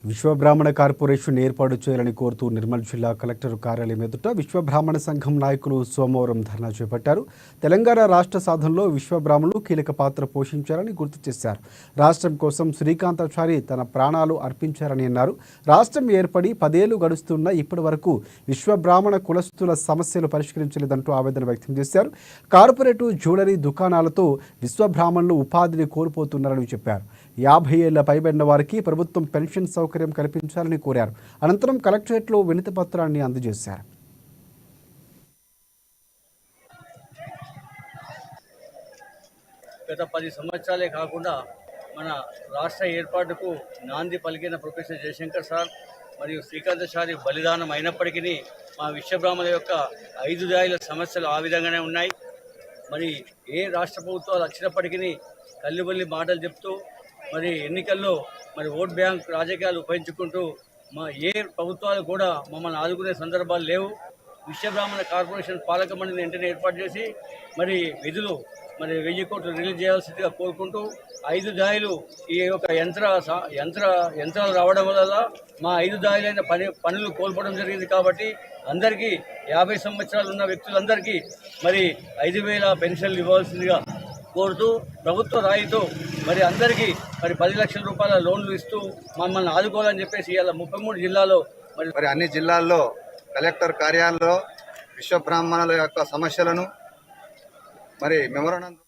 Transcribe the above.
Vishwabrahmana corporation ఏర్పాటు చేయాలని కోరుతూ నిర్మల్ జిల్లా కలెక్టర్ కార్యాలయం ఎదుట విశ్వబ్రాహ్మణ సంఘం నాయకులు సోమవారం ధర్నా చేపట్టారు. తెలంగాణ రాష్ట్ర సాధనలో విశ్వబ్రాహ్మణులు కీలక పాత్ర పోషించారని గుర్తు చేశారు. రాష్ట్రం కోసం శ్రీకాంతాచారి తన ప్రాణాలు అర్పించారని అన్నారు. రాష్ట్రం ఏర్పడి 10 ఏళ్లు గడుస్తున్నా ఇప్పటి వరకు విశ్వబ్రాహ్మణ కులస్తుల సమస్యలు పరిష్కరించలేదంటూ ఆవేదన వ్యక్తం చేశారు. కార్పొరేటు జ్యువెలరీ దుకాణాలతో విశ్వబ్రాహ్మణులు ఉపాధిని కోల్పోతున్నారని చెప్పారు. 50 ఏళ్ల పైబడిన వారికి ప్రభుత్వం పెన్షన్ సౌకర్యం కల్పించాలని కోరారు. అనంతరం కలెక్టరేట్లో వినతి పత్రాన్ని అందజేశారు. గత 10 సంవత్సరాలే కాకుండా మన రాష్ట్ర ఏర్పాటుకు నాంది పలికిన ప్రొఫెసర్ జయశంకర్ సార్ మరియు శ్రీకాంతాచారి బలిదానం అయినప్పటికీ మా విశ్వబ్రాహ్మణుల యొక్క 5 దాయిల సమస్యలు ఆ విధంగానే ఉన్నాయి. మరి ఏ రాష్ట్ర ప్రభుత్వాలు వచ్చినప్పటికీ కల్లిబల్లి మాటలు చెప్తూ మరి ఎన్నికల్లో మరి ఓట్ బ్యాంక్ రాజకీయాలు ఉపయోగించుకుంటూ ఏ ప్రభుత్వాలు కూడా మమ్మల్ని ఆదుకునే సందర్భాలు లేవు. విశ్వబ్రాహ్మణ కార్పొరేషన్ పాలక మండలిని వెంటనే ఏర్పాటు చేసి మరి విధులు 1000 కోట్లు రిలీజ్ చేయాల్సిందిగా కోరుకుంటూ 5 దాయిలు ఈ యొక్క యంత్రాలు రావడం వల్ల మా 5 దాయిలైన పనులు కోల్పోవడం జరిగింది. కాబట్టి అందరికీ 50 సంవత్సరాలు ఉన్న వ్యక్తులందరికీ మరి 5,000 పెన్షన్లు ఇవ్వాల్సిందిగా కోరుతూ ప్రభుత్వ రాయితో మరి అందరికీ మరి 10 లక్షల రూపాయల లోన్లు ఇస్తూ మమ్మల్ని ఆదుకోవాలని చెప్పేసి ఇవాళ 33 జిల్లాలో మరి అన్ని జిల్లాల్లో కలెక్టర్ కార్యాలయంలో విశ్వబ్రాహ్మణుల యొక్క సమస్యలను మరి మెమోరాండం